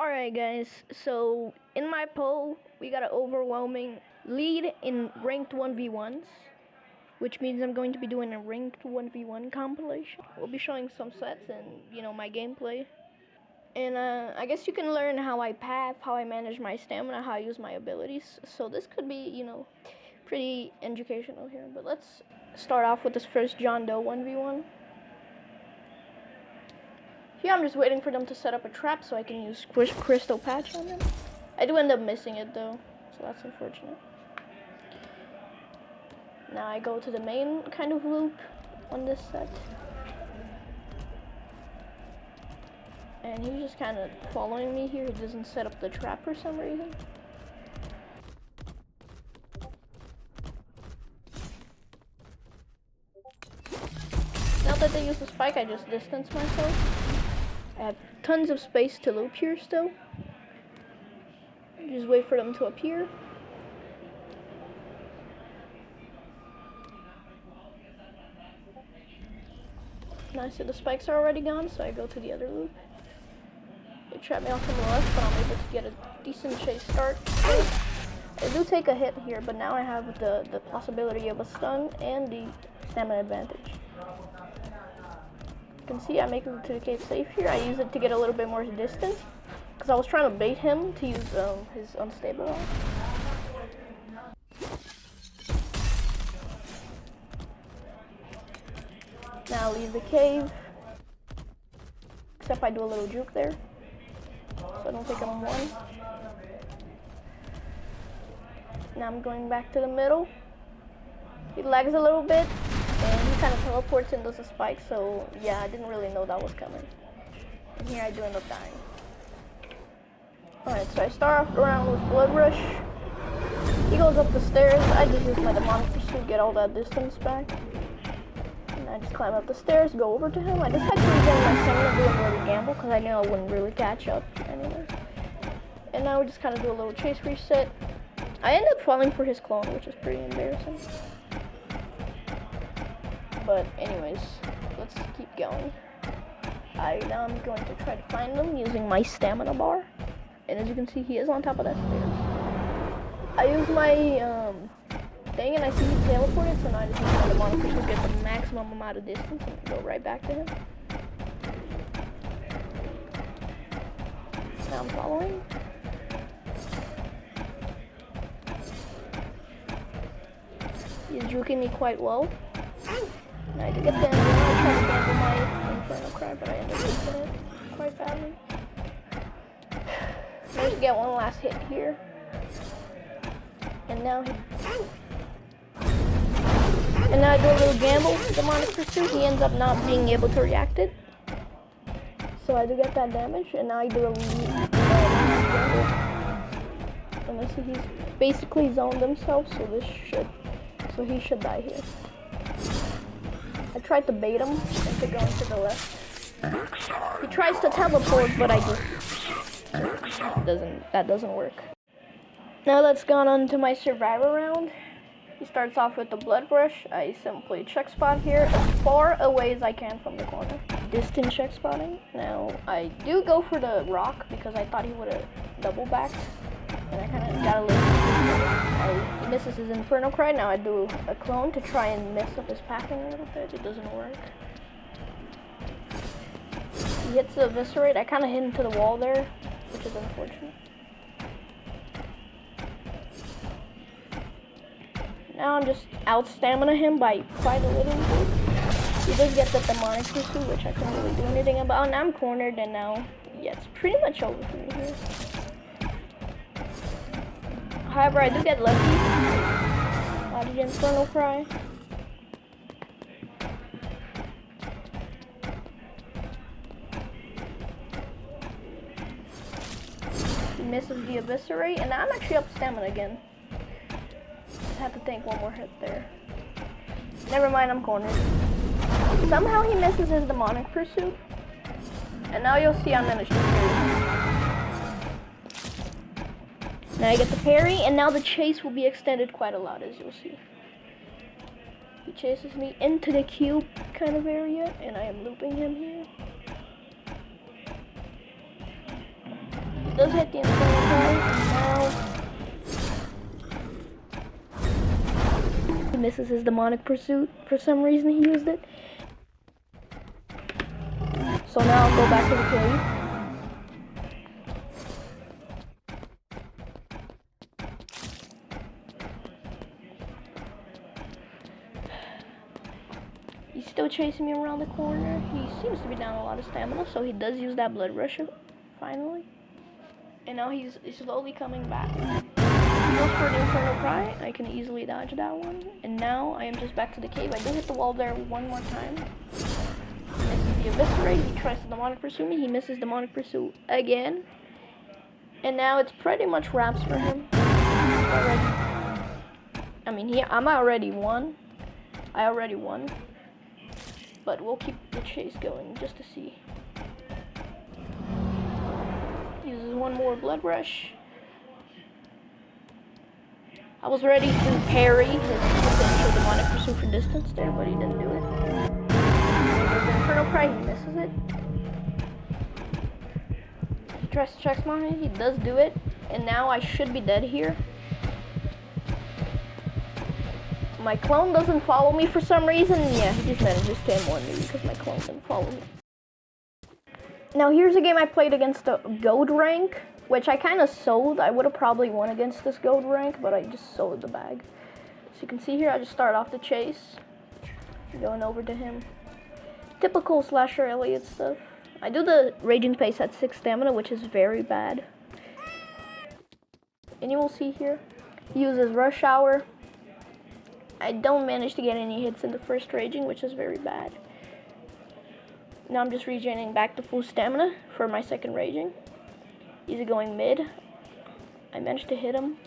Alright guys, so in my poll, we got an overwhelming lead in ranked 1v1's, which means I'm going to be doing a ranked 1v1 compilation. We'll be showing some sets and, my gameplay. And I guess you can learn how I path, how I manage my stamina, how I use my abilities. So this could be, pretty educational here. But let's start off with this first John Doe 1v1. Here I'm just waiting for them to set up a trap so I can use crystal patch on them. I do end up missing it though, so that's unfortunate. Now I go to the main kind of loop on this set. And he's just kind of following me here. He doesn't set up the trap for some reason. Now that they use the spike, I just distance myself. I have tons of space to loop here still. Just wait for them to appear. Nice, so the spikes are already gone, so I go to the other loop. They trap me off from the left, but I'm able to get a decent chase start. I do take a hit here, but now I have the possibility of a stun and the stamina advantage. You can see I make it to the cave safe here. I use it to get a little bit more distance because I was trying to bait him to use his unstable ult. Now leave the cave, except I do a little juke there, so I don't think I'm one. Now I'm going back to the middle. He lags a little bit, and he kind of teleports and does a spike, so yeah, I didn't really know that was coming. And here I do end up dying. Alright, so I start off the round with Blood Rush. He goes up the stairs. I just use my demonic pursuit, get all that distance back. And I just climb up the stairs, go over to him. I just had to regain my stamina doing a little gamble because I knew I wouldn't really catch up anyway. And now we just kind of do a little chase reset. I end up falling for his clone, which is pretty embarrassing. But anyways, let's keep going. Now I'm going to try to find him using my stamina bar. And as you can see, he is on top of that stairs. I use my thing and I see he teleported, so now I just use my demonic to get the maximum amount of distance and go right back to him. Now I'm following. He's juking me quite well. And I do get the I try to gamble my Inferno Cry, but I end up losing it quite badly. Managed to get one last hit here. And now I do a little gamble with Demonic Pursuit. He ends up not being able to react it. So I do get that damage, and now I do a gamble. And I see he's basically zoned himself, so he should die here. I tried to bait him into going to the left. He tries to teleport, but that doesn't work. Now let's go on to my survivor round. He starts off with the Blood Rush. I simply check spot here as far away as I can from the corner. Distant check spotting. Now I do go for the rock because I thought he would have double backed. And I kind of got a little. He misses his Inferno Cry. Now I do a clone to try and mess up his pathing a little bit. It doesn't work. He hits the Eviscerate. I kind of hit into the wall there, which is unfortunate. Now I'm just out stamina him by quite a little bit. He does get the Demonic Pursuit, which I couldn't really do anything about. Now I'm cornered, and now, yeah, it's pretty much over for me here. However, I do get lucky. Out of the Inferno Cry. He misses the Eviscerate, and now I'm actually up stamina again. Just have to take one more hit there. Never mind, I'm cornered. Somehow he misses his Demonic Pursuit. And now you'll see I managed to parry him. Now I get the parry, and now the chase will be extended quite a lot, as you'll see. He chases me into the cube kind of area, and I am looping him here. does hit the infernal cry, and now he misses his demonic pursuit. For some reason he used it. So now I'll go back to the cave. He's still chasing me around the corner. He seems to be down a lot of stamina, so he does use that blood rush finally. And now he's slowly coming back. He goes for the infernal cry. I can easily dodge that one. And now I am just back to the cave. I do hit the wall there one more time. Misses the eviscerate. He tries to demonic pursue me. He misses demonic pursuit again. And now it's pretty much wraps for him. I already won. But we'll keep the chase going just to see. Uses one more blood rush. I was ready to parry his potential demonic pursuit for distance there, but he didn't do it. The infernal cry, he misses it. He tries to check smite me, he does do it, and now I should be dead here. My clone doesn't follow me for some reason. Yeah, he just manages to M1 me because my clone didn't follow me. Now here's a game I played against a gold rank, which I kind of sold. I would have probably won against this gold rank, but I just sold the bag. So you can see here, I just start off the chase. Going over to him. Typical slasher Elliot stuff. I do the raging pace at 6 stamina, which is very bad. And you will see here, he uses rush hour. I don't manage to get any hits in the first raging, which is very bad. Now I'm just regenerating back to full stamina for my second raging. He's going mid. I managed to hit him.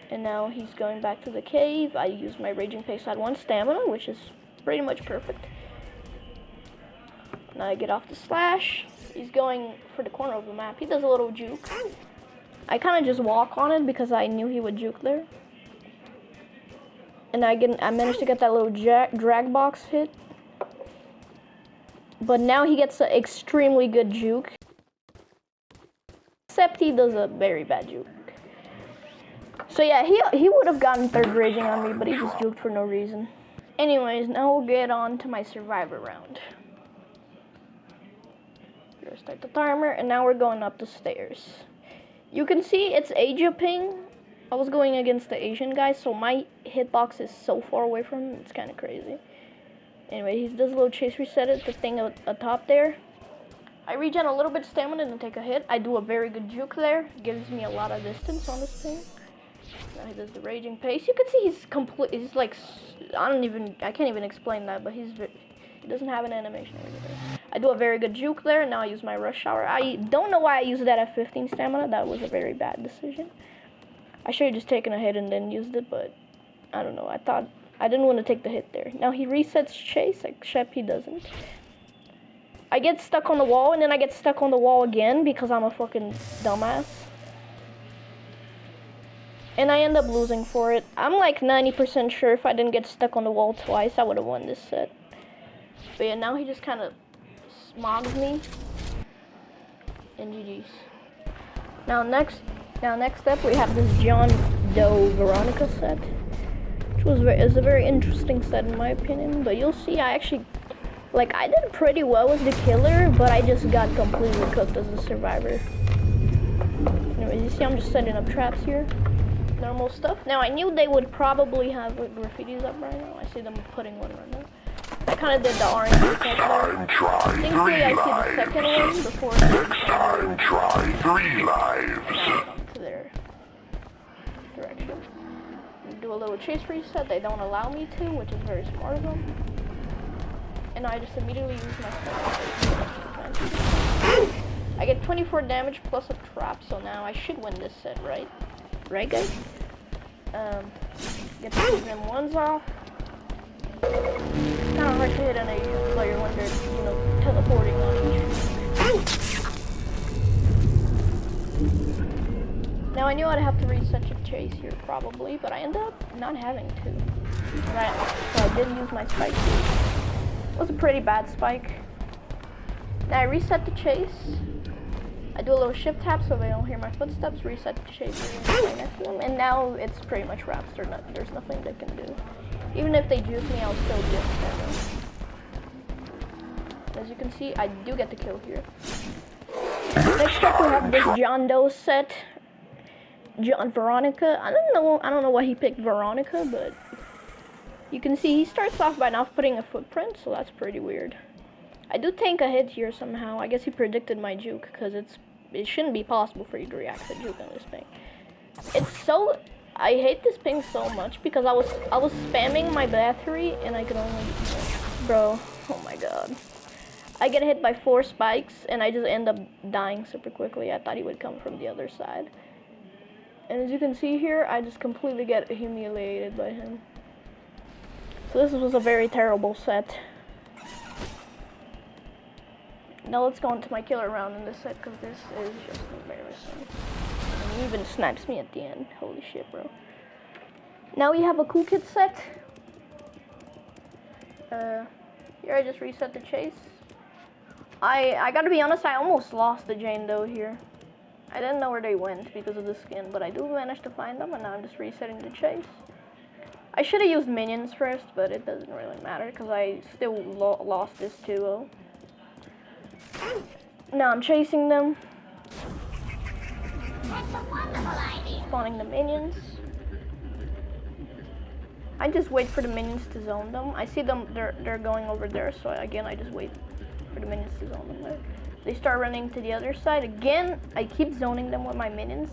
And now he's going back to the cave. I use my raging pace at 1 stamina, which is pretty much perfect. Now I get off the slash. He's going for the corner of the map. He does a little juke. I kind of just walk on it because I knew he would juke there. And I managed to get that little drag box hit. But now he gets an extremely good juke. Except he does a very bad juke. So yeah, he would have gotten third raging on me, but he just juked for no reason. Anyways, now we'll get on to my survivor round. Start the timer, and now we're going up the stairs. You can see it's Asia ping. I was going against the Asian guy, so my hitbox is so far away from him, it's kind of crazy. Anyway, he does a little chase reset at the thing atop there. I regen a little bit of stamina and take a hit. I do a very good juke there. Gives me a lot of distance on this thing. Now he does the raging pace. You can see he's like, I can't even explain that, but he doesn't have an animation over there. I do a very good juke there. Now I use my rush hour. I don't know why I used that at 15 stamina. That was a very bad decision. I should have just taken a hit and then used it, but I don't know. I didn't want to take the hit there. Now he resets chase, except he doesn't. I get stuck on the wall, and then I get stuck on the wall again because I'm a fucking dumbass. And I end up losing for it. I'm like 90% sure if I didn't get stuck on the wall twice, I would have won this set. But yeah, now he just kind of smogs me. And GG's. Now next up we have this John Doe Veronica set, which is a very interesting set in my opinion. But you'll see, I actually, I did pretty well as the killer, but I just got completely cooked as a survivor. Anyways, you see I'm just setting up traps here. Normal stuff. Now I knew they would probably have graffitis up right now. I see them putting one right now. I kind of did the RNG test. Thankfully I see the second one before. Next time try 3 lives. To their direction. Do a little chase reset. They don't allow me to, which is very smart of them. And I just immediately use my stuff. I get 24 damage plus a trap, so now I should win this set, right? Right, guys? Get these M1's off. Kind of hard to hit an Asian player when they're, teleporting on each. Now I knew I'd have to reset a chase here probably, but I ended up not having to. Right, so I did use my spike. It was a pretty bad spike. Now I reset the chase. I do a little shift tap so they don't hear my footsteps, reset the chase right next to them, and now it's pretty much wraps. There's nothing they can do. Even if they juke me, I'll still get them. As you can see, I do get the kill here. Next up we have this John Doe set. Veronica. I don't know why he picked Veronica, but you can see he starts off by not putting a footprint, so that's pretty weird. I do tank a hit here somehow. I guess he predicted my juke, because it shouldn't be possible for you to react to juke on this ping. I hate this ping so much because I was spamming my battery and I could only, bro, oh my god. I get hit by 4 spikes and I just end up dying super quickly. I thought he would come from the other side. And as you can see here, I just completely get humiliated by him. So this was a very terrible set. Now let's go into my killer round in this set, because this is just embarrassing. And he even snipes me at the end. Holy shit, bro. Now we have a cool kid set. Here I just reset the chase. I gotta be honest, I almost lost the Jane Doe here. I didn't know where they went because of the skin, but I do manage to find them, and now I'm just resetting the chase. I should have used minions first, but it doesn't really matter, because I still lost this 2-0. Now I'm chasing them. Spawning the minions. I just wait for the minions to zone them. I see them, they're going over there, so again I just wait for the minions to zone them there. They start running to the other side. Again, I keep zoning them with my minions.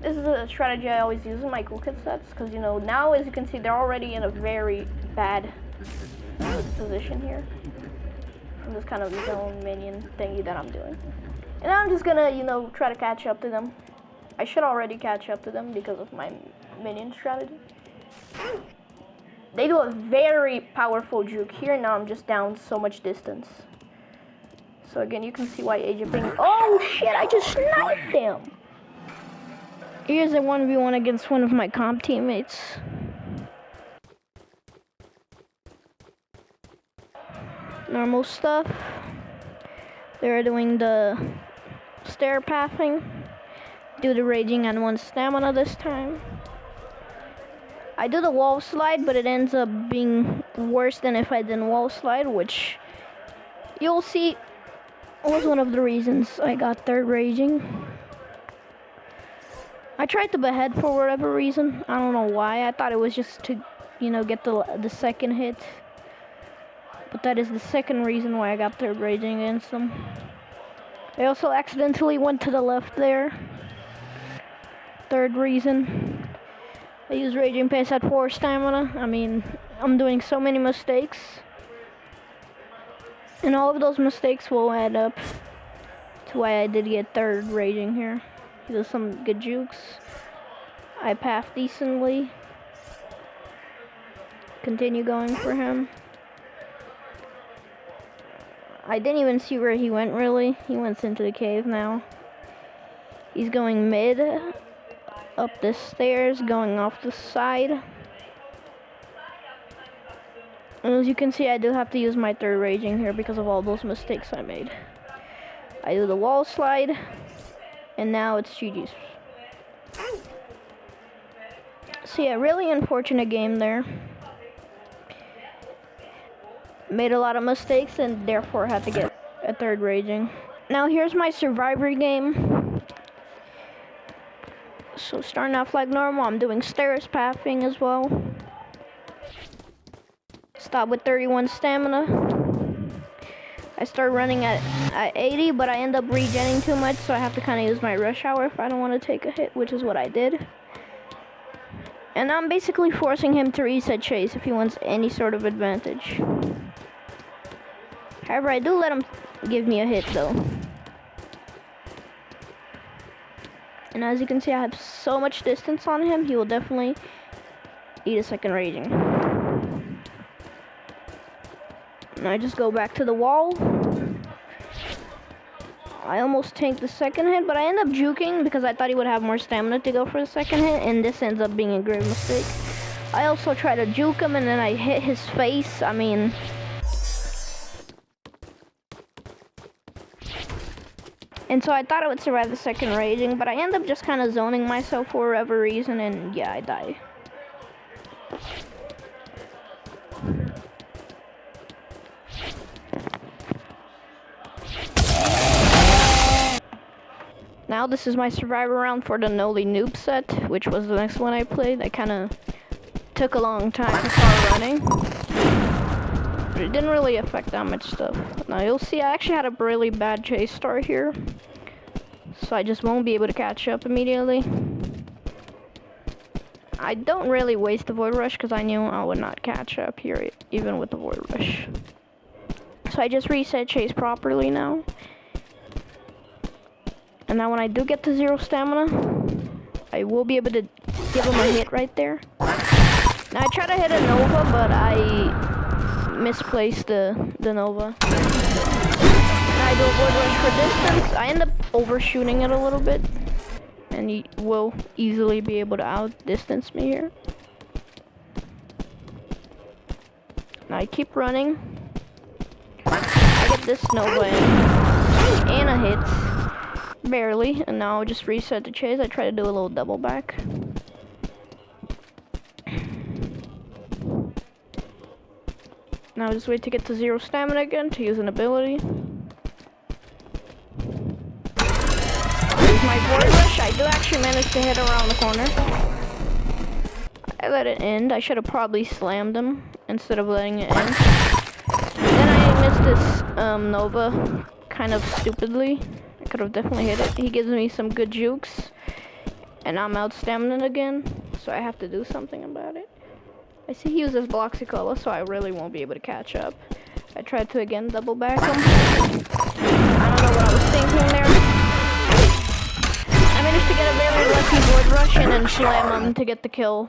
This is a strategy I always use in my cool kid sets, because you know, now as you can see, they're already in a very bad position here. From this kind of zone minion thingy that I'm doing. And I'm just gonna, you know, try to catch up to them. I should already catch up to them because of my minion strategy. They do a very powerful juke here. Now I'm just down so much distance. So again, you can see why Agent Ping. Oh shit, I just sniped him! Here's a 1v1 against one of my comp teammates. Normal stuff. They're doing the stair pathing. Do the raging on 1 stamina this time. I do the wall slide, but it ends up being worse than if I didn't wall slide, which you'll see was one of the reasons I got 3rd raging. I tried to behead for whatever reason. I don't know why. I thought it was just to, you know, get the 2nd hit. But that is the 2nd reason why I got 3rd raging against them. I also accidentally went to the left there. 3rd reason. I use raging pace at 4 stamina. I mean, I'm doing so many mistakes. And all of those mistakes will add up to why I did get 3rd raging here. He does some good jukes. I path decently. Continue going for him. I didn't even see where he went, really. He went into the cave now. He's going mid, up the stairs, going off the side. And as you can see, I do have to use my 3rd raging here because of all those mistakes I made. I do the wall slide, and now it's GG's. So yeah, really unfortunate game there. Made a lot of mistakes and therefore had to get a 3rd raging. Now here's my survivor game. So starting off like normal, I'm doing stairs pathing as well. Stop with 31 stamina. I start running at 80, but I end up regenning too much, so I have to kind of use my rush hour if I don't want to take a hit, which is what I did. And I'm basically forcing him to reset chase if he wants any sort of advantage. However, I do let him give me a hit though. And as you can see, I have so much distance on him, he will definitely eat a 2nd raging. And I just go back to the wall. I almost tanked the 2nd hit, but I end up juking because I thought he would have more stamina to go for the 2nd hit, and this ends up being a grave mistake. I also try to juke him, and then I hit his face. I mean, And so I thought I would survive the second raging, but I end up just kind of zoning myself for whatever reason, and yeah, I die. Now this is my survivor round for the Noli Noob set, which was the next one I played. I kind of took a long time to start running, but it didn't really affect that much stuff. Now you'll see I actually had a really bad chase start here, so I just won't be able to catch up immediately. I don't really waste the Void Rush because I knew I would not catch up here even with the Void Rush. So I just reset chase properly now. And now when I do get to 0 stamina, I will be able to give him a hit right there. Now I try to hit a Nova, but I misplaced the Nova. And I do a Void Rush for distance. I end up overshooting it a little bit. And he will easily be able to outdistance me here. Now I keep running. I get this Nova in. And a hit. Barely. And now I'll just reset the chase. I try to do a little double back. Now I just wait to get to 0 stamina again to use an ability. Here's my Void Rush. I do actually manage to hit around the corner. I let it end. I should have probably slammed him instead of letting it end. Then I missed this Nova kind of stupidly. I could have definitely hit it. He gives me some good jukes. And I'm out stamina again. So I have to do something about it. I see he uses Bloxicola, so I really won't be able to catch up. I tried to again double back him. I don't know what I was thinking there. I managed to get a very lucky Void Rush and then slam him to get the kill.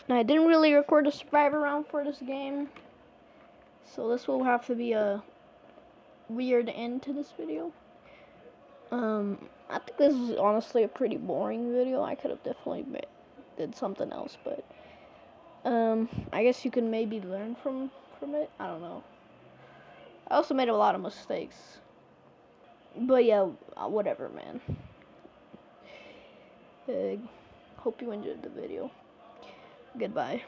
Now I didn't really record a survivor round for this game, so this will have to be a weird end to this video. I think this is honestly a pretty boring video. I could have definitely did something else, but I guess you can maybe learn from it. I don't know. I also made a lot of mistakes, but yeah, whatever, man. Hope you enjoyed the video. Goodbye.